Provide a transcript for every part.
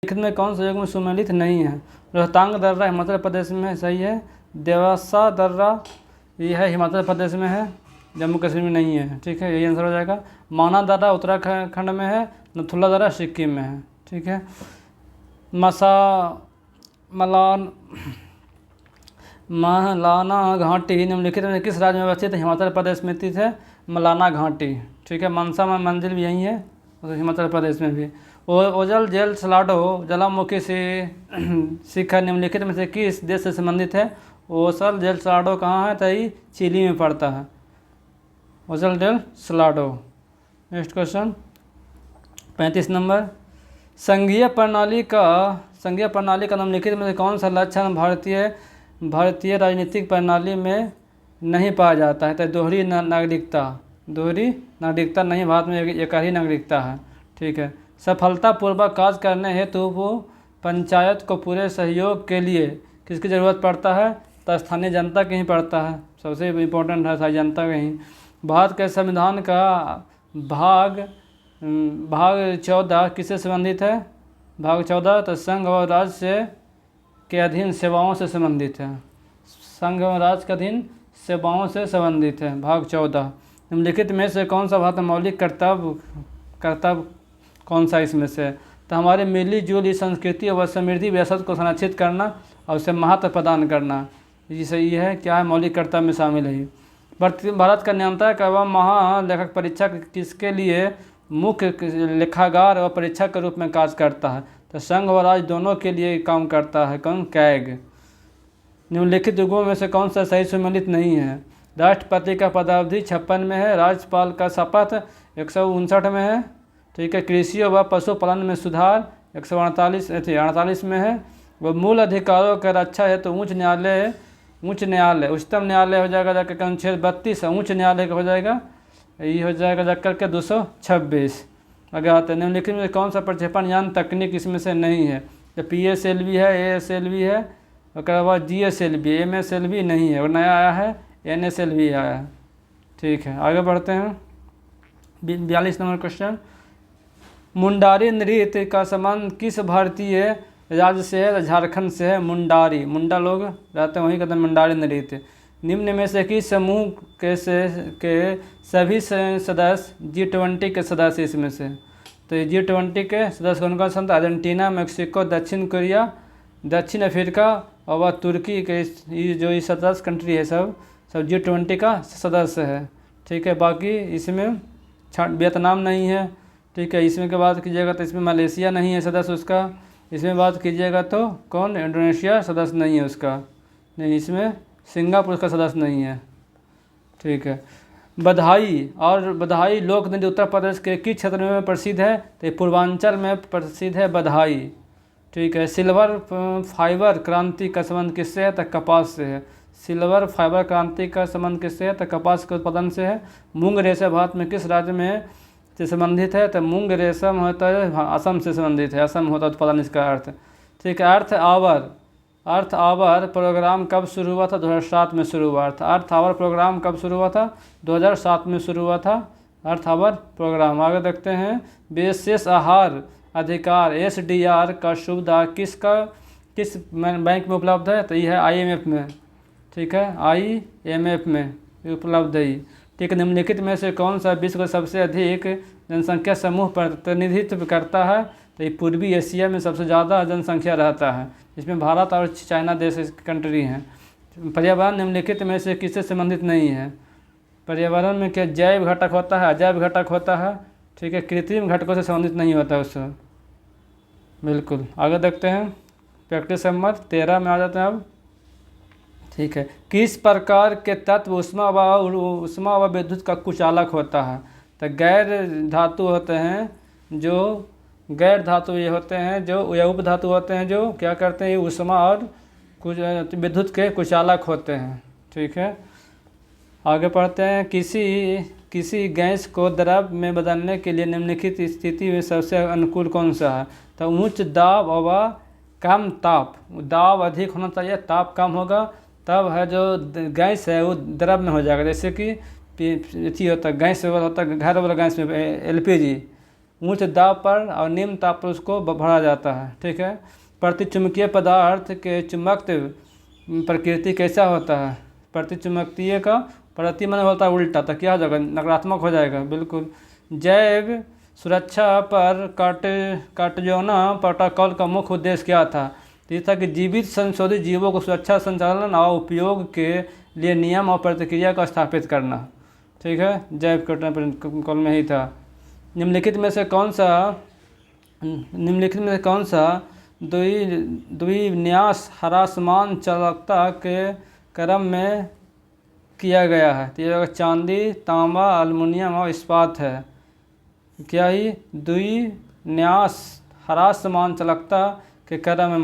निम्नलिखित में कौन सा युग्म सुमेलित नहीं है? रोहतांग दर्रा हिमाचल प्रदेश में है, सही है। देवासा दर्रा ये है हिमाचल प्रदेश में है, जम्मू कश्मीर में नहीं है, ठीक है, यही आंसर हो जाएगा। माना दर्रा उत्तराखंड में है, नथुला दर्रा सिक्किम में है, ठीक है। मलाना घाटी निम्नलिखित में किस राज्य में अवस्थित है? हिमाचल प्रदेश में स्थित है मलाना घाटी, ठीक है। मनसा मंदिर भी यही है, हिमाचल प्रदेश में भी। ओजल जेल सलाडो ज्वालामुखी से शिखर निम्नलिखित में से किस देश से संबंधित है? ओसल जेल सलाडो कहाँ है? तो ये चिली में पड़ता है, Ojos del Salado. Next question 35 number, संघीय प्रणाली का निम्नलिखित में से कौन सा लक्षण भारतीय राजनीतिक प्रणाली में नहीं पाया जाता है? तो दोहरी नागरिकता नहीं, भारत में एक ही नागरिकता है, ठीक है। सफलतापूर्वक कार्य करने हेतु वो पंचायत को पूरे सहयोग के लिए किसकी ज़रूरत पड़ता है? तो स्थानीय जनता की ही पड़ता है, सबसे इम्पोर्टेंट है स्थानीय जनता का ही। भारत के संविधान का भाग 14 किससे संबंधित है? भाग 14 तो संघ और राज्य के अधीन सेवाओं से संबंधित है, संघ और राज्य के अधीन सेवाओं से संबंधित है, भाग 14। निम्नलिखित में से कौन सा भारत मौलिक कर्तव्य कौन सा इसमें से? तो हमारे मिली जुली संस्कृति और समृद्धि विरासत को संरक्षित करना और उसे महत्व प्रदान करना, ये सही है। क्या है? मौलिक कर्तव्य में शामिल है। भारत का नियंत्रक एवं महालेखक परीक्षक किसके लिए मुख्य लेखागार और परीक्षक के रूप में कार्य करता है? तो संघ और राज्य दोनों के लिए काम करता है, कौन? कैग। निम्नलिखित युगों में से कौन सा सही सुमेलित नहीं है? राष्ट्रपति का पदावधि 56 में है, राज्यपाल का शपथ 159 में है, ठीक है। कृषि व पशुपालन में सुधार 148 में है। वो मूल अधिकारों का रक्षा है तो उच्च न्यायालय उच्चतम न्यायालय हो जाएगा जाकर अनुच्छेद 32, उच्च न्यायालय का हो जाएगा, ये हो जाएगा जाकर के 226। आगे आते हैं, निम्नलिखित में कौन सा प्रक्षेपण यान तकनीक इसमें से नहीं है? तो PSLV है, ASLV है, उसके बाद GSLV, MSLV नहीं है, और नया आया है NSLV आया है, ठीक है। आगे बढ़ते हैं 42 नंबर क्वेश्चन, मुंडारी नृत्य का संबंध किस भारतीय राज्य से है? झारखंड से है। मुंडा लोग रहते हैं वहीं कहते हैं मुंडारी नृत्य। निम्न में से किस समूह के सभी सदस्य G20 के सदस्य इसमें से? तो ये G20 के सदस्य कौन कौन सा? अर्जेंटीना, मेक्सिको, दक्षिण कोरिया, दक्षिण अफ्रीका और तुर्की के ये जो ये सदस्य कंट्री है सब G20 का सदस्य है, ठीक है। बाकी इसमें वियतनाम नहीं है, ठीक है। इसमें के बात कीजिएगा तो इसमें मलेशिया नहीं है सदस्य उसका। इसमें बात कीजिएगा तो कौन? इंडोनेशिया सदस्य नहीं है उसका, नहीं। इसमें सिंगापुर उसका सदस्य नहीं है, ठीक है। बधाई लोक नृत्य उत्तर प्रदेश के किस क्षेत्र में प्रसिद्ध है? तो पूर्वांचल में प्रसिद्ध है बधाई, ठीक है। सिल्वर फाइबर क्रांति का संबंध किससे है? तो कपास से है। सिल्वर फाइबर क्रांति का संबंध किससे है? तो कपास के उत्पादन से है। मूंग रेशम भारत में किस राज्य में से संबंधित है? तो मूंग रेशम होता है असम से संबंधित है, असम होता है उत्पादन इसका अर्थ, ठीक है। अर्थ आवर प्रोग्राम कब शुरू हुआ था? 2007 में शुरू हुआ था। अर्थ आवर प्रोग्राम कब शुरू हुआ था? 2007 में शुरू हुआ था अर्थ आवर प्रोग्राम। आगे देखते हैं, विशेष आहार अधिकार SDR का सुविधा किस बैंक में उपलब्ध है? तो ये है IMF में, ठीक है, IMF में उपलब्ध है, ठीक है। निम्नलिखित में से कौन सा विश्व का सबसे अधिक जनसंख्या समूह प्रतिनिधित्व करता है? तो ये पूर्वी एशिया में सबसे ज़्यादा जनसंख्या रहता है, इसमें भारत और चाइना देश कंट्री हैं। पर्यावरण निम्नलिखित में से किससे संबंधित नहीं है? पर्यावरण में क्या जैव घटक होता है, अजैव घटक होता है, ठीक है। कृत्रिम घटकों से संबंधित नहीं होता उससे, बिल्कुल। आगे देखते हैं, प्रैक्टिस नंबर 13 में आ जाते हैं अब, ठीक है। किस प्रकार के तत्व उष्मा व विद्युत का कुचालक होता है? तो गैर धातु होते हैं जो उपधातु होते हैं जो क्या करते हैं? उष्मा और विद्युत के कुचालक होते हैं, ठीक है। आगे पढ़ते हैं, किसी गैस को द्रव में बदलने के लिए निम्नलिखित स्थिति में सबसे अनुकूल कौन सा है? तो उच्च दाब व कम ताप। दाब अधिक होना चाहिए, ताप कम होगा, तब है जो गैस है वो द्रव में हो जाएगा। जैसे कि होता है गैस होता है, घर वाला गैस में LPG उच्च दाब पर और निम्न ताप पर उसको भरा जाता है। ठीक है। प्रतिचुंबकीय पदार्थ के चुंबकत्व प्रकृति कैसा होता है? प्रतिचुंबकीय का प्रति मन होता है उल्टा, तो क्या हो जाएगा? नकारात्मक हो जाएगा। बिल्कुल। जैव सुरक्षा पर कार्टेजोना प्रोटोकॉल का मुख्य उद्देश्य क्या था? तो ये था कि जीवित संशोधित जीवों को सुरक्षा, संचालन और उपयोग के लिए नियम और प्रतिक्रिया को स्थापित करना। ठीक है, जैव प्रोटोकॉल में ही था। निम्नलिखित में से कौन सा द्विन्यास ह्रासमान चालकता के क्रम में किया गया है? तो ये चांदी, तांबा, एल्युमिनियम और इस्पात है। क्या ही द्विन्यास ह्रासमान चालकता के क्रम में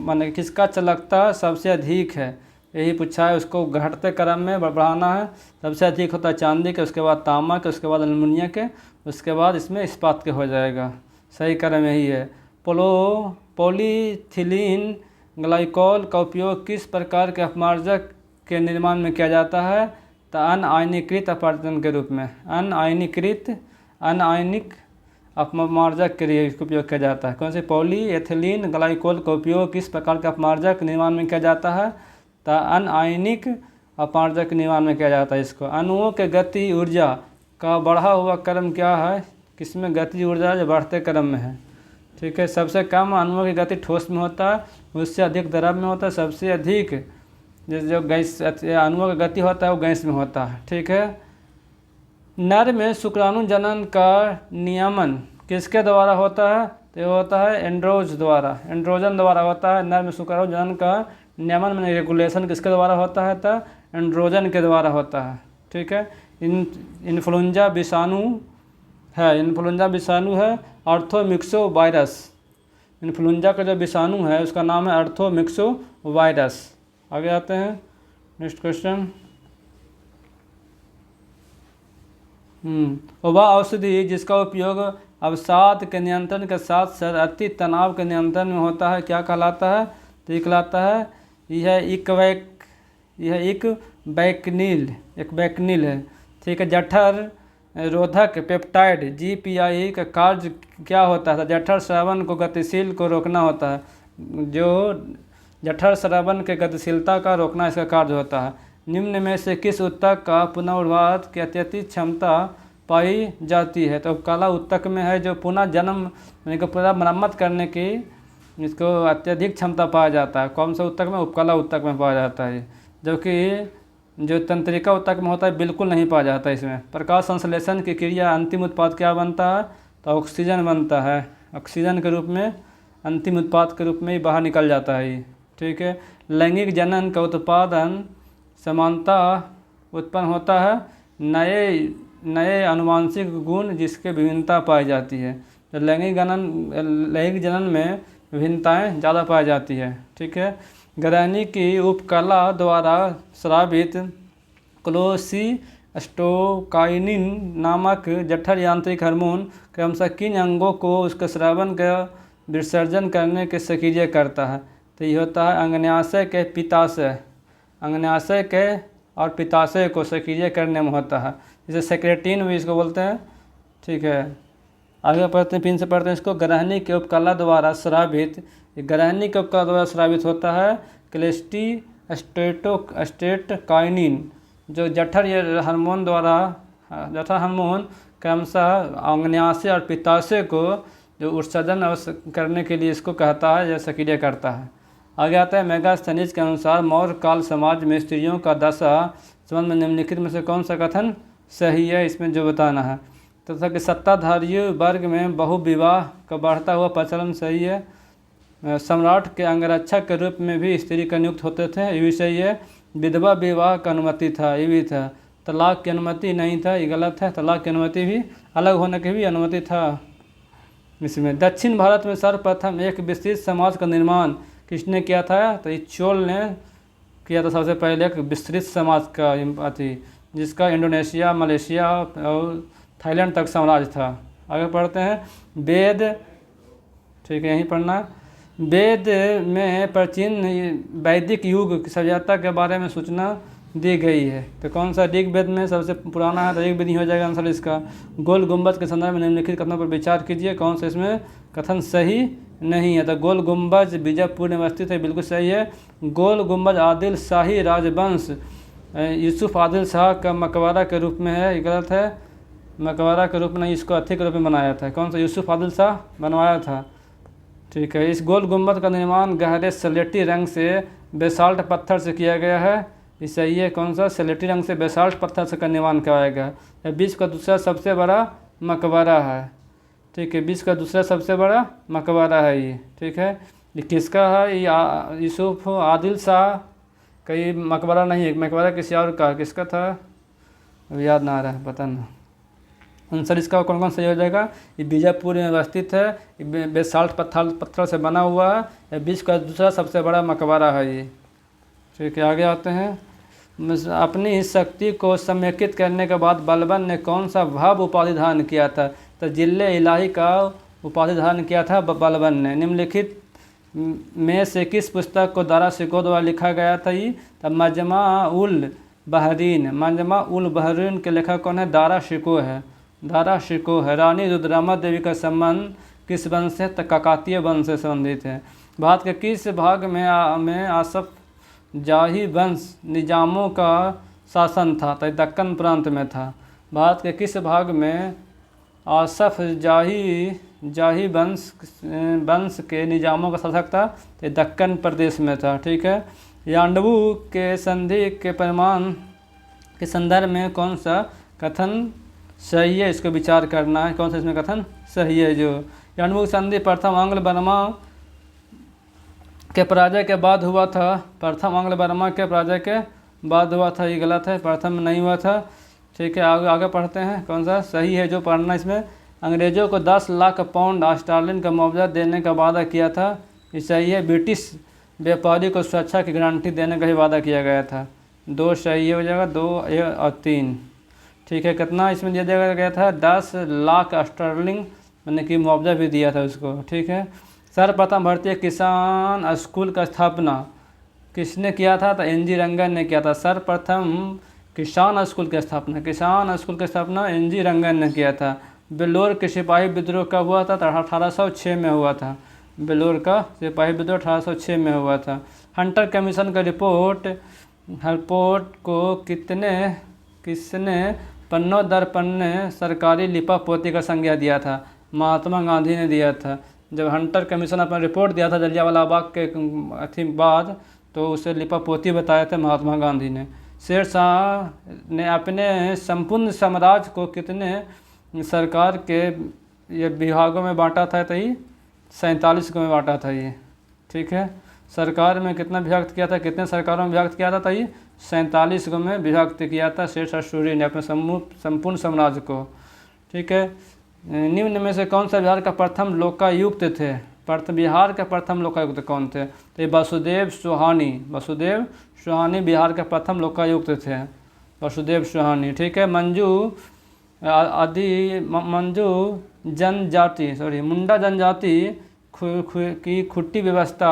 माने किसका चालकता सबसे अधिक है, यही पूछा है। उसको घटते क्रम में बढ़ाना है। सबसे अधिक होता है चांदी के, उसके बाद तांबा के, उसके बाद एल्युमिनियम के, उसके बाद इसमें इस्पात के हो जाएगा। सही क्रम यही है। पॉलीथिलीन ग्लाइकोल का उपयोग किस प्रकार के अपमार्जक के निर्माण में किया जाता है? तो अनआयनीकृत अपमार्जन के रूप में। अनआयनिक अपमार्जक के लिए इसका उपयोग किया जाता है। कौन से? पॉलीएथिलीन ग्लाइकोल का उपयोग किस प्रकार के अपमार्जक निर्माण में किया जाता है? तो अनआयनिक अपमार्जक निर्माण में किया जाता है इसको। अणुओं के गति ऊर्जा का बढ़ा हुआ क्रम क्या है? किसमें गति ऊर्जा जो बढ़ते क्रम में है? ठीक है। सबसे कम अणुओं की गति ठोस में होता है, उससे अधिक द्रव में होता है, सबसे अधिक जो गैस अणुओं का गति होता है वो गैस में होता है। ठीक है। नर में शुक्राणु जनन का नियमन किसके द्वारा होता है? तो ये होता है एंड्रोजन द्वारा होता है। नर में शुक्राणु जनन का नियमन में रेगुलेशन किसके द्वारा होता है? तो एंड्रोजन के द्वारा होता है। ठीक है। इन्फ्लुएंजा विषाणु है आर्थोमिक्सो वायरस। इन्फ्लुएंजा का जो विषाणु है उसका नाम है आर्थोमिक्सो वायरस। आगे आते हैं, नेक्स्ट क्वेश्चन। वह औषधि जिसका उपयोग अवसाद के नियंत्रण के साथ साथ अति तनाव के नियंत्रण में होता है क्या कहलाता है? तो ये कहलाता है एक बैकनील है। ठीक है। जठर रोधक पेप्टाइड GPI का कार्य क्या होता है? जठर स्रावन को गतिशील को रोकना होता है। जो जठर स्रावन के गतिशीलता का रोकना इसका कार्य होता है। निम्न में से किस ऊतक का पुनर्वात की अत्यधिक क्षमता पाई जाती है? तो उपकला ऊतक में है जो पुनः जन्म यानी कि पूरा मरम्मत करने की इसको अत्यधिक क्षमता पाया जाता है। कौन सा ऊतक में? उपकला ऊतक में पाया जाता है। जबकि जो तंत्रिका ऊतक में होता है बिल्कुल नहीं पाया जाता है इसमें। प्रकाश संश्लेषण की क्रिया अंतिम उत्पाद क्या बनता है? तो ऑक्सीजन बनता है। ऑक्सीजन के रूप में अंतिम उत्पाद के रूप में ही बाहर निकल जाता है ये। ठीक है। लैंगिक जनन का उत्पादन समानता उत्पन्न होता है नए अनुवांशिक गुण जिसके विभिन्नता पाई जाती है। तो लैंगिक जनन में विभिन्नताएं ज़्यादा पाई जाती है। ठीक है। गृहिणी की उपकला द्वारा स्रावित क्लोसीस्टोकाइनिन नामक जठर यांत्रिक हार्मोन क्रमशः किन अंगों को उसके स्रावन का विसर्जन करने के सक्रिय करता है? तो ये होता है अंगन्याशय के और पित्ताशय को सक्रिय करने में होता है। जैसे सेक्रेटिन भी इसको बोलते हैं। ठीक है। आगे पढ़ते हैं, पिन से पढ़ते हैं इसको। गृहिणी के उपकला द्वारा स्रावित होता है क्लोस्टीस्टोकाइनिन जो जठर हार्मोन क्रमशः अंगन्याशय और पित्ताशय को जो उत्सर्जन करने के लिए इसको कहता है या सक्रिय करता है। आगे आता है मेगास्थनीज के अनुसार मौर्य काल समाज में स्त्रियों का दशा संबंध में निम्नलिखित में से कौन सा कथन सही है? इसमें जो बताना है तथा कि सत्ताधारी वर्ग में बहुविवाह का बढ़ता हुआ प्रचलन सही है। सम्राट के अंगरक्षक के रूप में भी स्त्री का नियुक्त होते थे, ये भी सही है। विधवा विवाह का अनुमति था, ये भी था। तलाक की अनुमति नहीं था, ये गलत है। तलाक की अनुमति भी, अलग होने की भी अनुमति था इसमें। दक्षिण भारत में सर्वप्रथम एक विस्तृत समाज का निर्माण किसने किया था? तो ये चोल ने किया था सबसे पहले एक विस्तृत समाज का अति, जिसका इंडोनेशिया, मलेशिया और थाईलैंड तक साम्राज्य था। आगे पढ़ते हैं वेद। ठीक है, यहीं पढ़ना। वेद में प्राचीन वैदिक युग की सभ्यता के बारे में सूचना दी गई है। तो कौन सा ऋग्वेद में सबसे पुराना है, तो ऋग्वेद ही हो जाएगा आंसर इसका। गोल गुंबद के संदर्भ में निम्नलिखित कथनों पर विचार कीजिए, कौन सा इसमें कथन सही नहीं है। तो गोल गुंबज बीजापुर में अवस्थित है, बिल्कुल सही है। गोल गुंबज आदिल शाही राजवंश यूसुफ आदिल शाह का मकबरा के रूप में है, ये गलत है। मकबरा के रूप में नहीं, इसको अथी के रूप में बनाया था। कौन सा? यूसुफ आदिल शाह बनवाया था। ठीक है। इस गोल गुंबद का निर्माण गहरे सलेटी रंग से बेसाल्ट पत्थर से किया गया है, ये सही है। कौन सा? सलेटी रंग से बेसाल्ट पत्थर से का निर्माण कराया गया। विश्व का दूसरा सबसे बड़ा मकबरा है। ठीक है, विश्व का दूसरा सबसे बड़ा मकबरा है ये। ठीक है, ये किसका है? ये यूसुफ आदिल शाह का ये मकबरा नहीं है, मकबरा किसी और का। किसका था अब याद ना आ रहा है, पता ना। आंसर इसका कौन कौन सही हो जाएगा? ये बीजापुर में अवस्थित है, ये बेसाल्ट पत्थर से बना हुआ है, ये विश्व का दूसरा सबसे बड़ा मकबरा है ये। ठीक है, आगे आते हैं। अपनी इस शक्ति को समेकित करने के बाद बलबन ने कौन सा भव्य उपाधि धारण किया था? तो जिले इलाही का उपाधि धारण किया था बलबन ने। निम्नलिखित में से किस पुस्तक को दारा शिकोह द्वारा लिखा गया था? ये तब मजमा उल बहरीन के लेखक कौन है? दारा शिकोह है। दारा शिकोह है। रानी रुद्रमा देवी का संबंध किस वंश से? तो काकतीय वंश से संबंधित है। भारत के किस भाग में आसफ जाही वंश निजामों का शासन था? तो दक्कन प्रांत में था। भारत के किस भाग में आसफ जाही वंश के निजामों का शासक था? तो दक्कन प्रदेश में था। ठीक है। यांडवू के संधि के परिमाण के संदर्भ में कौन सा कथन सही है? इसको विचार करना है, कौन सा इसमें कथन सही है। जो यांडवू संधि प्रथम आंग्ल बर्मा के पराजय के बाद हुआ था। प्रथम आंग्ल बर्मा के पराजय के बाद हुआ था, ये गलत है, प्रथम में नहीं हुआ था। ठीक है, आगे पढ़ते हैं, कौन सा सही है जो पढ़ना। इसमें अंग्रेज़ों को 10 लाख पाउंड स्टर्लिंग का मुआवजा देने का वादा किया था, ये सही है। ब्रिटिश व्यापारी को सुरक्षा की गारंटी देने का ही वादा किया गया था। 2 सही हो जाएगा, 2 और 3। ठीक है, कितना इसमें दिया गया था? 10 लाख स्टर्लिंग, मैंने कि मुआवजा भी दिया था उसको। ठीक है। सर्वप्रथम भारतीय किसान स्कूल का स्थापना किसने किया था? तो NG रंगन ने किया था। सर्वप्रथम किसान स्कूल की स्थापना NG रंगन ने किया था। बेलोर के सिपाही विद्रोह कब हुआ था? तो 1806 में हुआ था। बेलोर का सिपाही विद्रोह 1806 में हुआ था। हंटर कमीशन का रिपोर्ट को किसने पन्नों दर पन्ने सरकारी लिपा पोती का संज्ञा दिया था? महात्मा गांधी ने दिया था। जब हंटर कमीशन अपना रिपोर्ट दिया था जलियांवाला बाग के बाद, तो उसे लिपा पोती बताया था महात्मा गांधी ने। शेर शाह ने अपने संपूर्ण साम्राज्य को कितने सरकार के ये विभागों में बांटा था? तो ये 47 को में बांटा था ये। ठीक है, सरकार में कितना विभक्त किया था? कितने सरकारों में विभक्त किया था? तो ये 47 को में विभक्त किया था शेर शाह सूरी ने अपने संपूर्ण साम्राज्य को। ठीक है। निम्न में से कौन सा बिहार का प्रथम लोकायुक्त थे? बिहार का प्रथम लोकायुक्त कौन थे? तो वसुदेव सुहानी बिहार का प्रथम लोकायुक्त थे, वसुदेव सुहानी। ठीक है। मुंडा जनजाति की खुट्टी व्यवस्था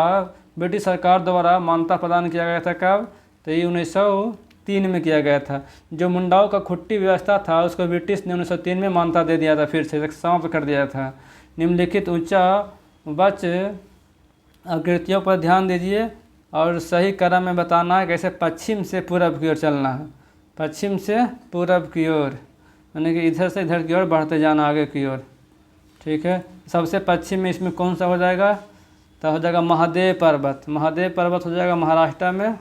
ब्रिटिश सरकार द्वारा मान्यता प्रदान किया गया था कब? तो ये 1903 में किया गया था। जो मुंडाओं का खुट्टी व्यवस्था था उसको ब्रिटिश ने 1903 में मान्यता दे दिया था, फिर से समाप्त कर दिया था। निम्नलिखित ऊंचा बच आकृतियों पर ध्यान दीजिए और सही क्रम में बताना है कैसे पश्चिम से पूरब की ओर चलना है। पश्चिम से पूरब की ओर यानी कि इधर से इधर की ओर बढ़ते जाना, आगे की ओर। ठीक है। सबसे पश्चिम में इसमें कौन सा हो जाएगा? तो हो जाएगा महादेव पर्वत हो जाएगा महाराष्ट्र में।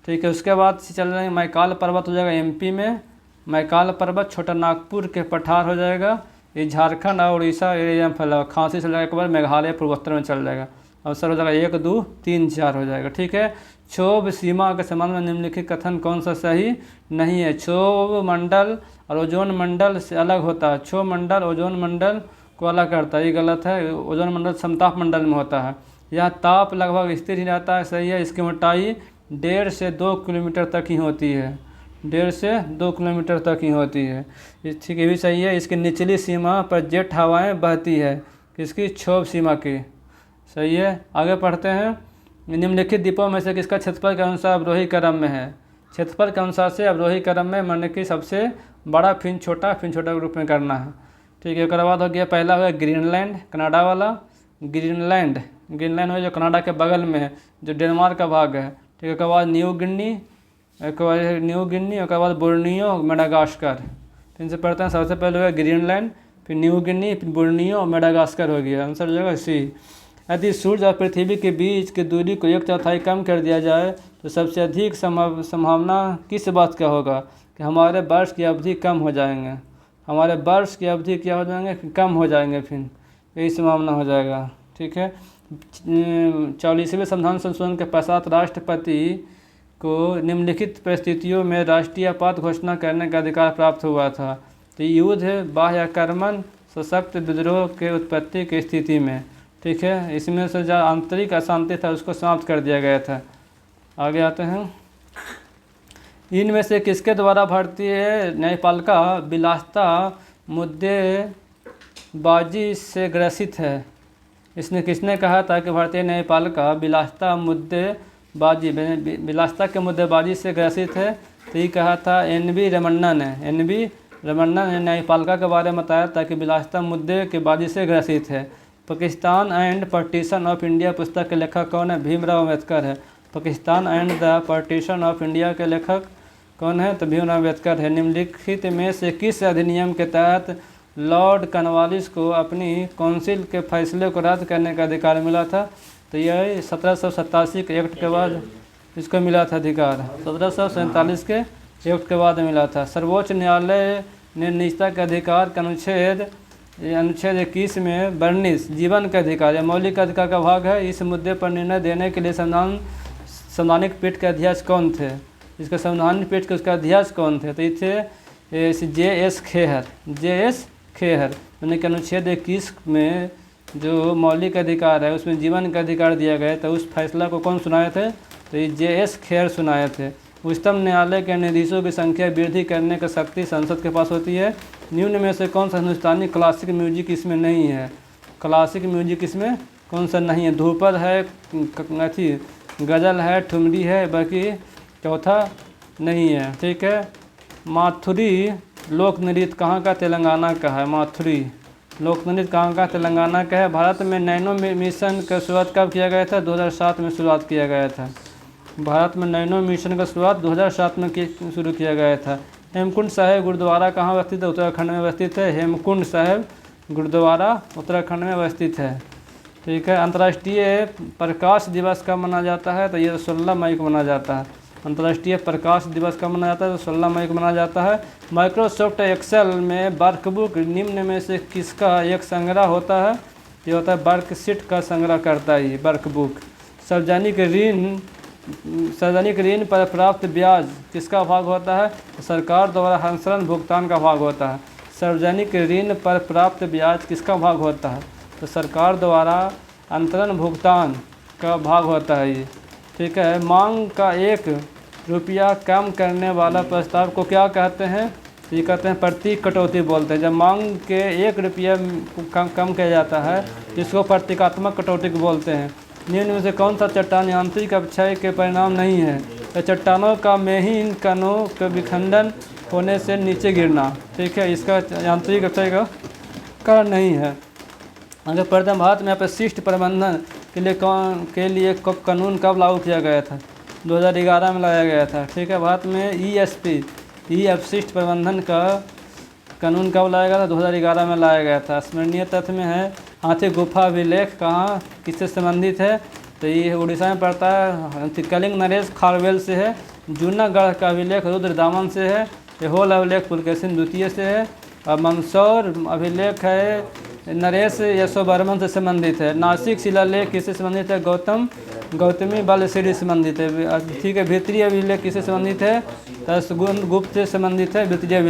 ठीक है। उसके बाद से चल रहे हैं मैकाल पर्वत हो जाएगा MP में। मैकाल पर्वत छोटा नागपुर के पठार हो जाएगा, ये झारखंड और उड़ीसा एरिया में फैला। खांसी चल जाएगा एक बार मेघालय पूर्वोत्तर में चल जाएगा। अवसर हो जाएगा 1, 2, 3, 4 हो जाएगा। ठीक है। क्षोभ सीमा के संबंध में निम्नलिखित कथन कौन सा सही नहीं है? क्षोभ मंडल और ओजोन मंडल से अलग होता है। क्षोभ मंडल ओजोन मंडल को अलग करता है, ये गलत है। ओजोन मंडल समताप मंडल में होता है। यह ताप लगभग स्थिर ही रहता है, सही है। इसकी मोटाई 1.5 से 2 किलोमीटर तक ही होती है, 1.5 से 2 किलोमीटर तक ही होती है। ठीक है, भी सही है। इसकी निचली सीमा पर जेट हवाएं बहती है, किसकी? क्षोभ सीमा की। सही है। आगे पढ़ते हैं। निम्नलिखित द्वीपों में से किसका क्षेत्रफल के अनुसार अवरोही क्रम में है? क्षेत्रफल के अनुसार से अवरोही क्रम में मंडकी सबसे बड़ा फिर छोटा के रूप में करना है। ठीक है, उसके बाद हो गया पहला हो गया ग्रीनलैंड, कनाडा वाला। ग्रीनलैंड हो जो कनाडा के बगल में है, जो डेनमार्क का भाग है। ठीक है, उसके बाद न्यू गिनी, उसके बाद बोर्नियो, मेडागास्कर। इनसे पढ़ते हैं। सबसे पहले हो गया ग्रीनलैंड, फिर न्यू गिनी, फिर बोर्नियो और मेडागास्कर हो गया। आंसर हो जाएगा सी। यदि सूर्य और पृथ्वी के बीच की दूरी को 1/4 कम कर दिया जाए तो सबसे अधिक संभावना किस बात का होगा कि हमारे वर्ष की अवधि कम हो जाएंगे। हमारे वर्ष की अवधि क्या हो जाएंगे, कम हो जाएंगे, फिर यही संभावना हो जाएगा। ठीक है, 44वें संविधान संशोधन के पश्चात राष्ट्रपति को निम्नलिखित परिस्थितियों में राष्ट्रीय आपात घोषणा करने का अधिकार प्राप्त हुआ था। तो युद्ध, बाह्य आक्रमण, सशक्त विद्रोह के उत्पत्ति की स्थिति में। ठीक है, इसमें से जो आंतरिक अशांति था उसको समाप्त कर दिया गया था। आगे आते हैं। इनमें से किसके द्वारा भारतीय न्यायपालिका विलासिता मुद्देबाजी से ग्रसित है। इसने किसने कहा था कि भारतीय न्यायपालिका विलासिता के मुद्देबाजी से ग्रसित है। तो ये कहा था एन.वी. रमन्ना ने न्यायपालिका के बारे में बताया था कि विलासिता मुद्दे के बाजी से ग्रसित है। Pakistan and partition of India पुस्तक के लेखक कौन है? भीमराव अम्बेडकर है। Pakistan and the partition of India के लेखक कौन है? तो भीमराव अम्बेडकर है। निम्नलिखित में से किस अधिनियम के तहत लॉर्ड कॉर्नवालिस को अपनी काउंसिल के फैसले को रद्द करने का अधिकार मिला था? तो यह 1787 के एक्ट के बाद इसको मिला था अधिकार। 1747 के एक्ट के बाद मिला था। सर्वोच्च न्यायालय ने निजता के अधिकार का अनुच्छेद 21 में वर्णित जीवन का अधिकार या मौलिक अधिकार का भाग है। इस मुद्दे पर निर्णय देने के लिए संवैधानिक पीठ के अध्यक्ष कौन थे? इसका संवैधानिक पीठ के उसका अध्यक्ष कौन थे? तो ये थे J.S. खेहर। यानी कि अनुच्छेद 21 में जो मौलिक अधिकार है उसमें जीवन का अधिकार दिया गया था। उस फैसला को कौन सुनाए थे? तो ये J.S. खेहर सुनाए थे। उच्चतम न्यायालय के न्यायाधीशों की संख्या वृद्धि करने की शक्ति संसद के पास होती है। निम्न में से कौन सा हिंदुस्तानी क्लासिक म्यूजिक इसमें नहीं है? क्लासिक म्यूजिक इसमें कौन सा नहीं है? ध्रुपद है, गज़ल है, ठुमरी है, बाकी चौथा नहीं है। ठीक है, माथुरी लोक नृत्य कहाँ का? तेलंगाना का है। माथुरी लोक नृत्य कहाँ का? तेलंगाना का है। भारत में नैनो मिशन का शुरुआत कब किया गया था? 2007 में शुरुआत किया गया था। भारत में नैनो मिशन का शुरुआत 2007 में शुरू किया गया था। हेमकुंड साहिब गुरुद्वारा कहाँ अवस्थित है? उत्तराखंड में अवस्थित है। हेमकुंड साहिब गुरुद्वारा उत्तराखंड में अवस्थित है। ठीक है, अंतर्राष्ट्रीय प्रकाश दिवस कब मनाया जाता है? तो ये 16 मई को मनाया जाता है। अंतर्राष्ट्रीय प्रकाश दिवस कब मनाया जाता है? तो 16 मई को मनाया जाता है। माइक्रोसॉफ्ट एक्सेल में वर्कबुक निम्न में से किसका एक संग्रह होता है? ये होता है वर्कशीट का संग्रह करता है ये वर्कबुक। सार्वजनिक ऋण पर प्राप्त ब्याज किसका भाग होता है? तो सरकार द्वारा अंतरण भुगतान का भाग होता है। सार्वजनिक ऋण पर प्राप्त ब्याज किसका भाग होता है? तो सरकार द्वारा अंतरण भुगतान का भाग होता है ये। ठीक है, मांग का 1 रुपया कम करने वाला प्रस्ताव को क्या कहते हैं? ये कहते हैं प्रतीक कटौती बोलते हैं। जब मांग के 1 रुपया कम किया जाता है इसको प्रतीकात्मक कटौती बोलते हैं। निम्न में से कौन सा चट्टान यांत्रिक अपक्षय के परिणाम नहीं है? तो चट्टानों का महीन कणों के विखंडन होने से नीचे गिरना। ठीक है, इसका यांत्रिक अपक्षय का कारण नहीं है। अगर प्रथम भारत में अपशिष्ट प्रबंधन के लिए कानून कब लागू किया गया था? 2011 में लाया गया था। ठीक है, भारत में ई अपशिष्ट प्रबंधन का कानून कब लाया गया था? 2011 में लाया गया था। स्मरणीय तथ्य में है हाथी गुफा अभिलेख कहाँ किससे संबंधित है? तो ये उड़ीसा में पड़ता है। कलिंग नरेश खारवेल से है। जूनागढ़ का अभिलेख रुद्र दामन से है। एहोल अभिलेख पुलकेशिन द्वितीय से है। और मंदसौर अभिलेख है नरेश यशोवर्मन से संबंधित है। नासिक शिलालेख किससे संबंधित है? गौतमी बालश्री से संबंधित है। ठीक है, भीतरी अभिलेख किससे संबंधित है? गुप्त से संबंधित है भीतरी अभिलेख।